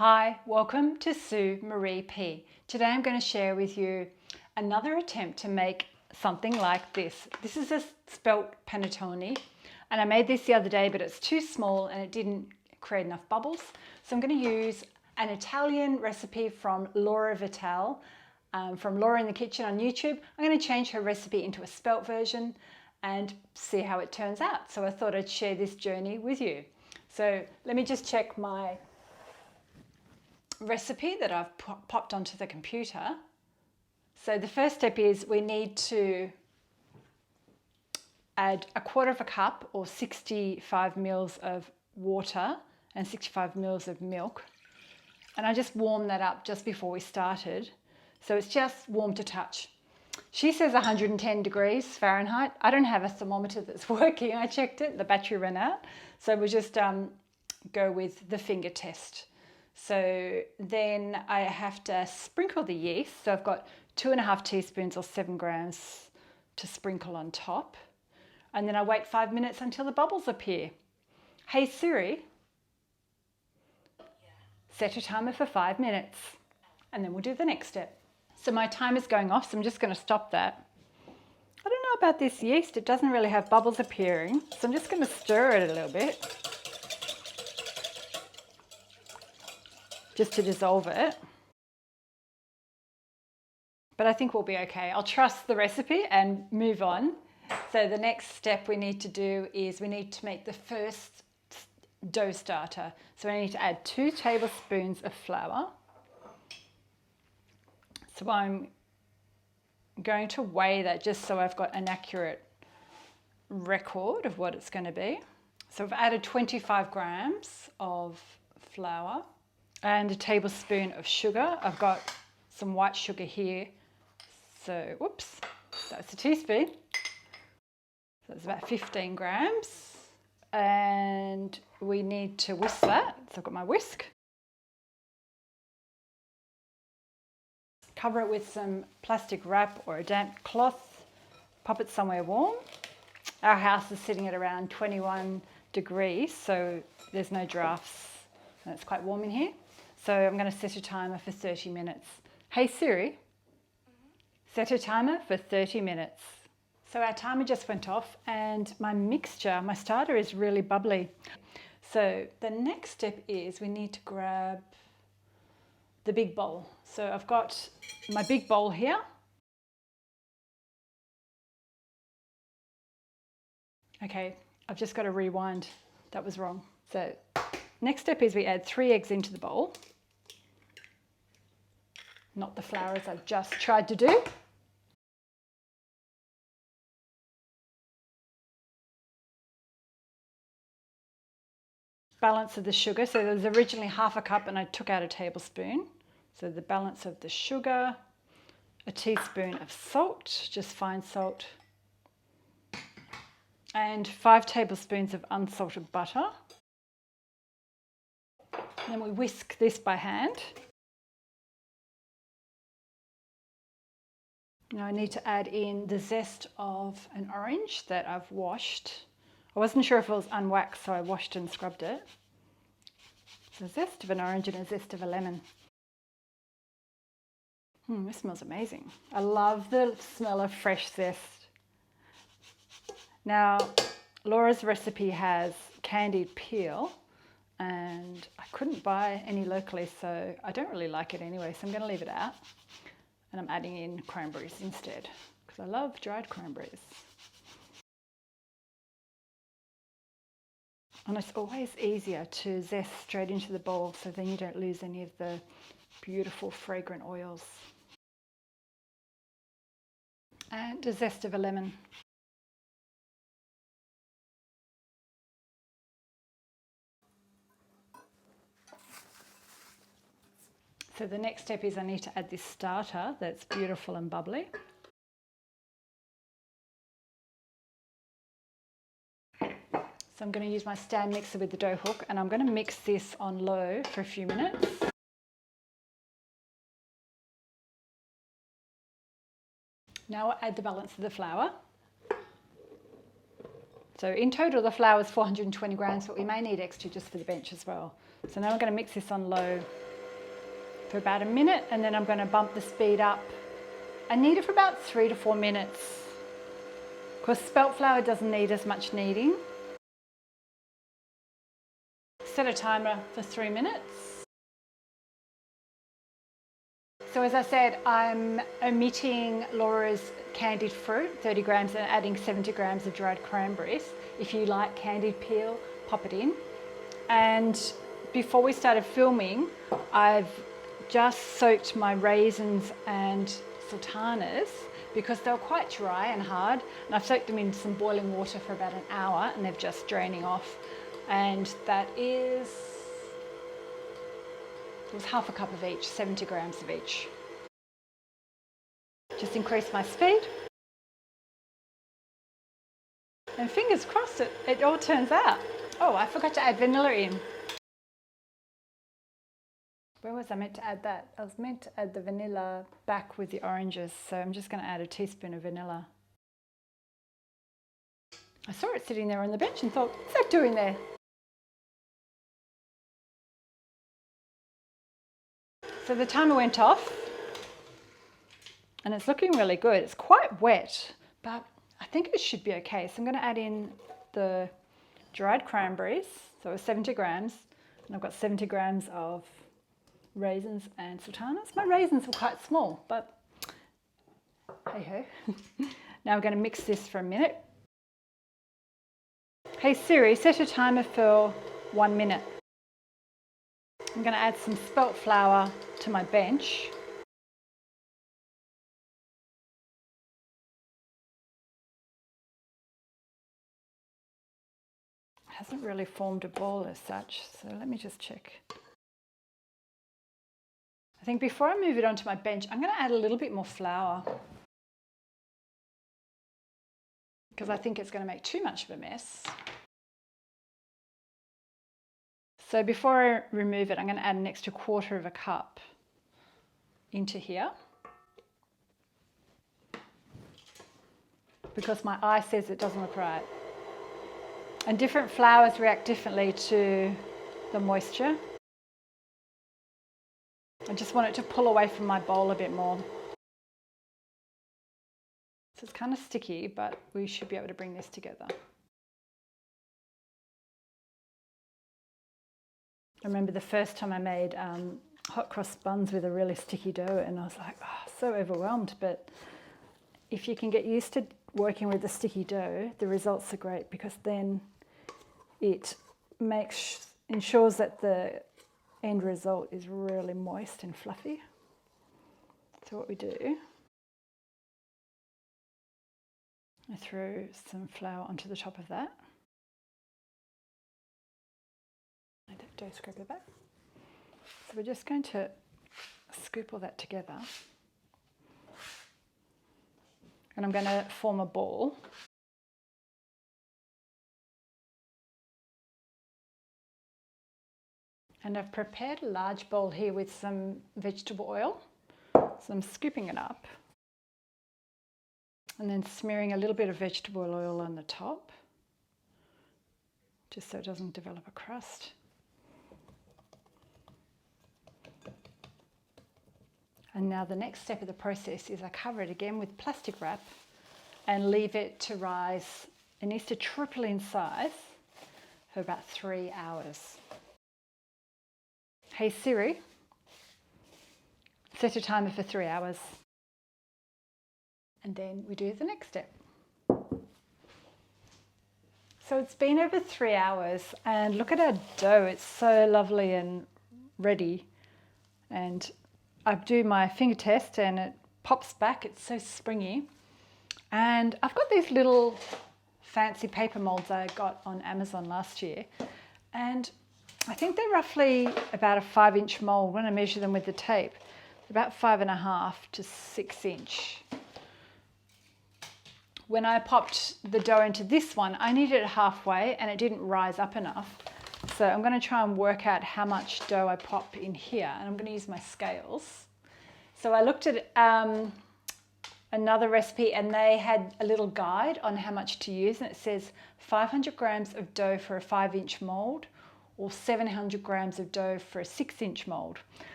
Hi, welcome to Sue Marie P. Today I'm going to share with you another attempt to make something like this. This is a spelt panettone, and I made this the other day, but it's too small and it didn't create enough bubbles. So I'm going to use an Italian recipe from Laura Vitale, from Laura in the Kitchen on YouTube. I'm going to change her recipe into a spelt version and see how it turns out. So I thought I'd share this journey with you. So let me just check my recipe that I've popped onto the computer. So the first step is we need to add 1/4 cup or 65 mils of water and 65 mils of milk. And I just warmed that up just before we started. So it's just warm to touch. She says 110 degrees Fahrenheit. I don't have a thermometer that's working. I checked it, the battery ran out. So we'll just go with the finger test. So then I have to sprinkle the yeast. So I've got 2½ teaspoons or 7 grams to sprinkle on top. And then I wait 5 minutes until the bubbles appear. Hey Siri, set a timer for 5 minutes. And then we'll do the next step. So my timer's going off, so I'm just going to stop that. I don't know about this yeast. It doesn't really have bubbles appearing. So I'm just going to stir it a little bit, just to dissolve it. But I think we'll be okay. I'll trust the recipe and move on. So the next step we need to do is we need to make the first dough starter. So I need to add 2 tablespoons of flour. So I'm going to weigh that just so I've got an accurate record of what it's going to be. So I've added 25 grams of flour and a tablespoon of sugar. I've got some white sugar here. So, whoops, that's a teaspoon. So it's about 15 grams. And we need to whisk that. So I've got my whisk. Cover it with some plastic wrap or a damp cloth. Pop it somewhere warm. Our house is sitting at around 21 degrees, so there's no drafts. And it's quite warm in here. So I'm going to set a timer for 30 minutes. Hey Siri, set a timer for 30 minutes. So our timer just went off and my mixture, my starter is really bubbly. So the next step is we need to grab the big bowl. So I've got my big bowl here. Okay, I've just got to rewind. That was wrong. So next step is we add 3 eggs into the bowl. Not the flour as I've just tried to do. Balance of the sugar. So there was originally 1/2 cup and I took out a tablespoon. So the balance of the sugar, a teaspoon of salt, just fine salt, and 5 tablespoons of unsalted butter. And then we whisk this by hand. Now I need to add in the zest of an orange that I've washed. I wasn't sure if it was unwaxed, so I washed and scrubbed it. So a zest of an orange and a zest of a lemon. This smells amazing. I love the smell of fresh zest. Now, Laura's recipe has candied peel, and I couldn't buy any locally, so I don't really like it anyway, so I'm going to leave it out. And I'm adding in cranberries instead, because I love dried cranberries. And it's always easier to zest straight into the bowl, so then you don't lose any of the beautiful fragrant oils. And a zest of a lemon. So the next step is I need to add this starter that's beautiful and bubbly. So I'm going to use my stand mixer with the dough hook and I'm going to mix this on low for a few minutes. Now I'll add the balance of the flour. So in total the flour is 420 grams, but we may need extra just for the bench as well. So now I'm going to mix this on low for about a minute, and then I'm going to bump the speed up. I knead it for about 3 to 4 minutes because spelt flour doesn't need as much kneading. Set a timer for 3 minutes. So as I said, I'm omitting Laura's candied fruit, 30 grams, and adding 70 grams of dried cranberries. If you like candied peel, pop it in. And before we started filming, I've just soaked my raisins and sultanas because they were quite dry and hard, and I've soaked them in some boiling water for about an hour, and they're just draining off. And that is, it was half a cup of each, 70 grams of each. Just increase my speed. And fingers crossed it all turns out. Oh, I forgot to add vanilla in. Where was I meant to add that? I was meant to add the vanilla back with the oranges, so I'm just going to add a teaspoon of vanilla. I saw it sitting there on the bench and thought, what's that doing there? So the timer went off and it's looking really good. It's quite wet, but I think it should be okay. So I'm going to add in the dried cranberries, so it was 70 grams, and I've got 70 grams of raisins and sultanas. My raisins were quite small, but hey ho. Now I'm going to mix this for a minute. Hey Siri, set a timer for 1 minute. I'm going to add some spelt flour to my bench. It hasn't really formed a ball as such, so let me just check. I think before I move it onto my bench, I'm going to add a little bit more flour because I think it's going to make too much of a mess. So before I remove it, I'm going to add an extra 1/4 of a cup into here because my eye says it doesn't look right. And different flours react differently to the moisture. I just want it to pull away from my bowl a bit more. So it's kind of sticky, but we should be able to bring this together. I remember the first time I made hot cross buns with a really sticky dough, and I was like, oh, so overwhelmed. But if you can get used to working with the sticky dough, the results are great because then it ensures that the end result is really moist and fluffy. So what we do, I throw some flour onto the top of that. I don't dough scraper back. So we're just going to scoop all that together. And I'm going to form a ball. And I've prepared a large bowl here with some vegetable oil. So I'm scooping it up and then smearing a little bit of vegetable oil on the top, just so it doesn't develop a crust. And now the next step of the process is I cover it again with plastic wrap and leave it to rise. It needs to triple in size for about 3 hours. Hey Siri, set a timer for 3 hours. And then we do the next step. So it's been over 3 hours and look at our dough. It's so lovely and ready. And I do my finger test and it pops back. It's so springy. And I've got these little fancy paper molds I got on Amazon last year. And I think they're roughly about a 5-inch mold when I measure them with the tape. About 5.5 to 6 inch. When I popped the dough into this one, I needed it halfway and it didn't rise up enough. So I'm going to try and work out how much dough I pop in here, and I'm going to use my scales. So I looked at another recipe and they had a little guide on how much to use, and it says 500 grams of dough for a 5-inch mold or 700 grams of dough for a 6-inch mold.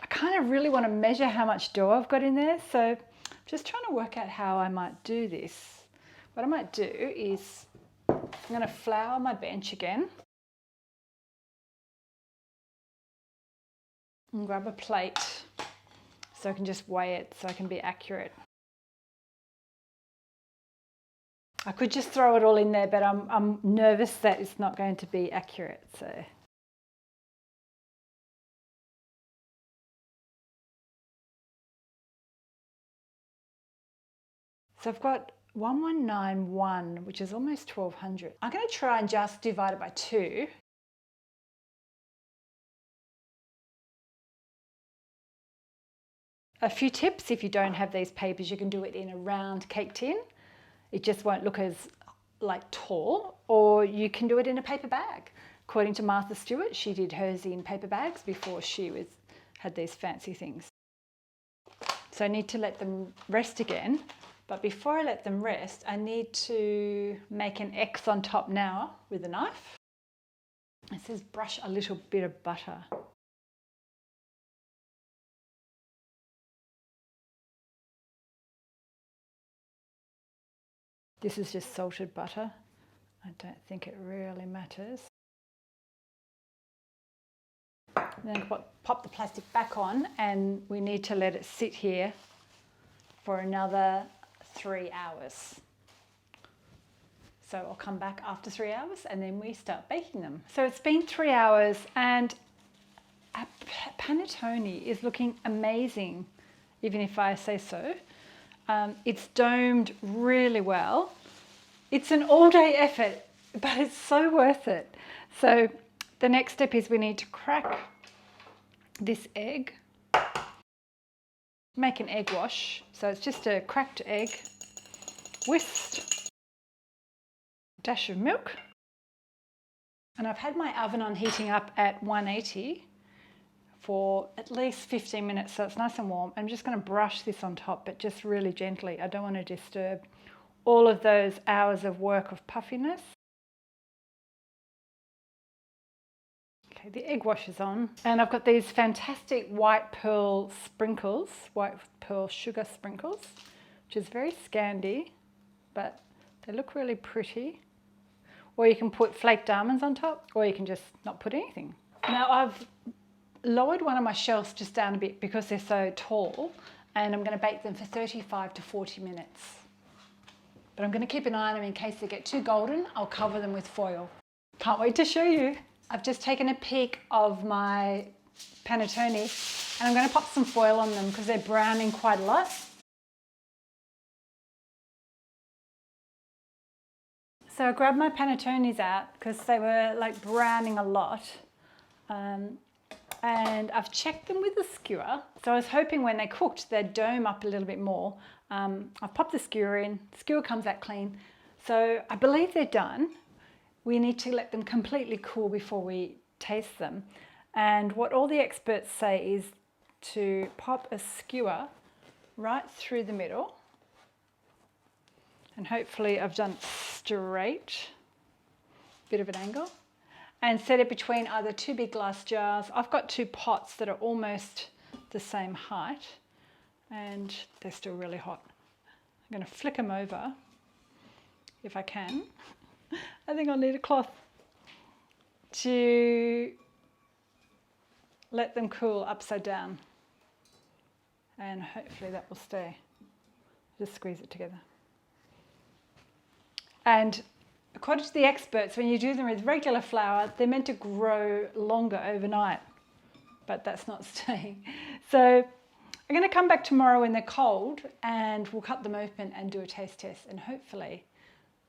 I kind of really want to measure how much dough I've got in there, so I'm just trying to work out how I might do this. What I might do is I'm going to flour my bench again and grab a plate so I can just weigh it so I can be accurate. I could just throw it all in there, but I'm nervous that it's not going to be accurate. So I've got 1191, which is almost 1200. I'm going to try and just divide it by 2. A few tips: if you don't have these papers, you can do it in a round cake tin. It just won't look as tall, or you can do it in a paper bag. According to Martha Stewart, she did hers in paper bags before she had these fancy things. So I need to let them rest again, but before I let them rest, I need to make an X on top now with a knife. It says brush a little bit of butter. This is just salted butter. I don't think it really matters. Then pop the plastic back on, and we need to let it sit here for another 3 hours. So I'll come back after 3 hours and then we start baking them. So it's been 3 hours and our panettone is looking amazing, even if I say so. It's domed really well. It's an all-day effort, but it's so worth it. So the next step is we need to crack this egg. Make an egg wash. So it's just a cracked egg, whisked, dash of milk. And I've had my oven on heating up at 180 for at least 15 minutes, so it's nice and warm. I'm just going to brush this on top, but just really gently. I don't want to disturb all of those hours of work of puffiness. Okay, the egg wash is on, and I've got these fantastic white pearl sprinkles, white pearl sugar sprinkles, which is very Scandi, but they look really pretty. Or you can put flaked almonds on top, or you can just not put anything. Now I've lowered one of my shelves just down a bit because they're so tall, and I'm going to bake them for 35 to 40 minutes. But I'm going to keep an eye on them in case they get too golden. I'll cover them with foil. Can't wait to show you. I've just taken a peek of my panettone, and I'm going to pop some foil on them because they're browning quite a lot. So I grabbed my panettones out because they were like browning a lot. And I've checked them with the skewer. So I was hoping when they cooked, they'd dome up a little bit more. I've popped the skewer in, the skewer comes out clean. So I believe they're done. We need to let them completely cool before we taste them. And what all the experts say is to pop a skewer right through the middle. And hopefully I've done it straight, bit of an angle. And set it between either 2 big glass jars. I've got 2 pots that are almost the same height, and they're still really hot. I'm going to flick them over if I can. I think I'll need a cloth to let them cool upside down, and hopefully that will stay. Just squeeze it together. And according to the experts, when you do them with regular flour, they're meant to grow longer overnight, but that's not staying. So I'm going to come back tomorrow when they're cold, and we'll cut them open and do a taste test, and hopefully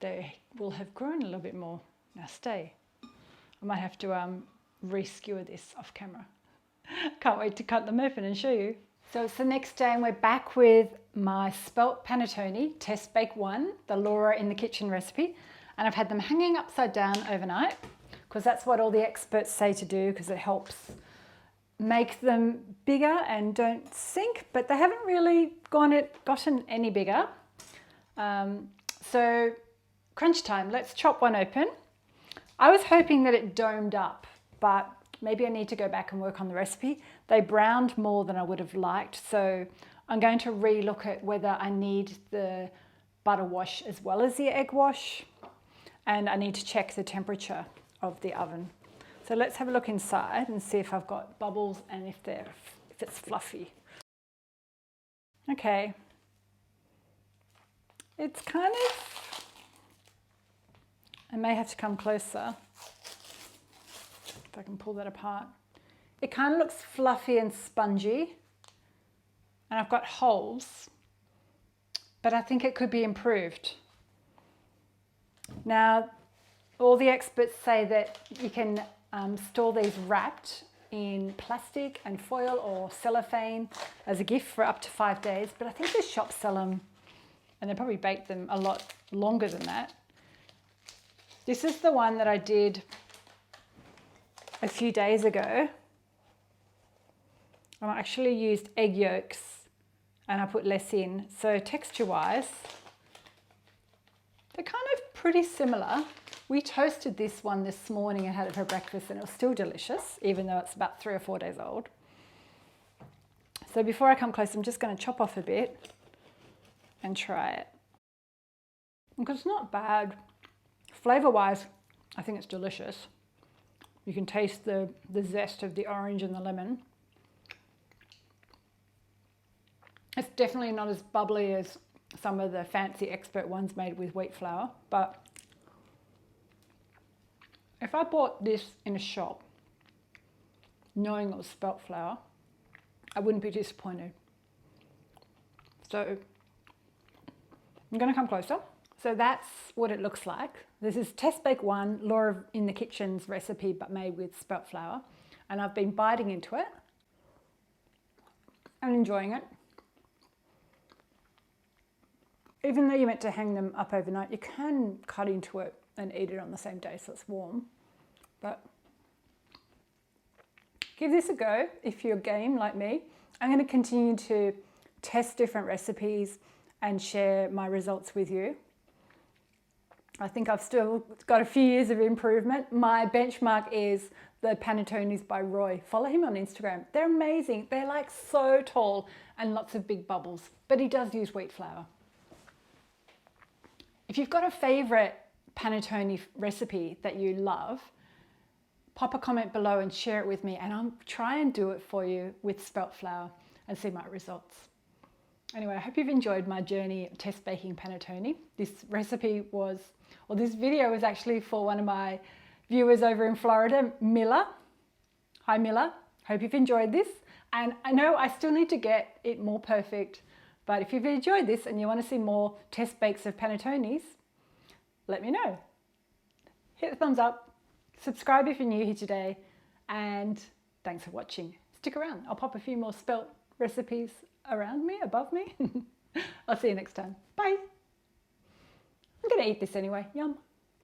they will have grown a little bit more. Now stay. I might have to re-skewer this off camera. Can't wait to cut them open and show you. So it's the next day and we're back with my spelt panettone, test bake 1, the Laura in the kitchen recipe. And I've had them hanging upside down overnight because that's what all the experts say to do, because it helps make them bigger and don't sink, but they haven't really gotten any bigger. So crunch time, let's chop one open. I was hoping that it domed up, but maybe I need to go back and work on the recipe. They browned more than I would have liked, so I'm going to re-look at whether I need the butter wash as well as the egg wash, and I need to check the temperature of the oven. So let's have a look inside and see if I've got bubbles and if it's fluffy. Okay, it's kind of, I may have to come closer if I can pull that apart. It kind of looks fluffy and spongy, and I've got holes, but I think it could be improved. Now, all the experts say that you can store these wrapped in plastic and foil or cellophane as a gift for up to 5 days, but I think the shops sell them and they probably bake them a lot longer than that. This is the one that I did a few days ago. I actually used egg yolks and I put less in. So texture-wise, they're kind of pretty similar. We toasted this one this morning and had it for breakfast, and it was still delicious, even though it's about 3 or 4 days old. So before I come close, I'm just going to chop off a bit and try it. Because it's not bad. Flavor-wise, I think it's delicious. You can taste the zest of the orange and the lemon. It's definitely not as bubbly as some of the fancy expert ones made with wheat flour, but if I bought this in a shop, knowing it was spelt flour, I wouldn't be disappointed. So I'm going to come closer. So that's what it looks like. This is Test Bake 1, Laura in the Kitchen's recipe, but made with spelt flour. And I've been biting into it and enjoying it. Even though you're meant to hang them up overnight, you can cut into it and eat it on the same day so it's warm. But give this a go if you're game like me. I'm going to continue to test different recipes and share my results with you. I think I've still got a few years of improvement. My benchmark is the Panettones by Roy. Follow him on Instagram. They're amazing. They're like so tall and lots of big bubbles, but he does use wheat flour. If you've got a favorite panettone recipe that you love, pop a comment below and share it with me, and I'll try and do it for you with spelt flour and see my results. Anyway, I hope you've enjoyed my journey test baking panettone. This recipe was, or this video was actually for one of my viewers over in Florida, Miller. Hi Miller, hope you've enjoyed this. And I know I still need to get it more perfect, but if you've enjoyed this and you want to see more test bakes of panettones, let me know. Hit the thumbs up, subscribe if you're new here today, and thanks for watching. Stick around, I'll pop a few more spelt recipes around me, above me. I'll see you next time. Bye. I'm gonna eat this anyway, yum.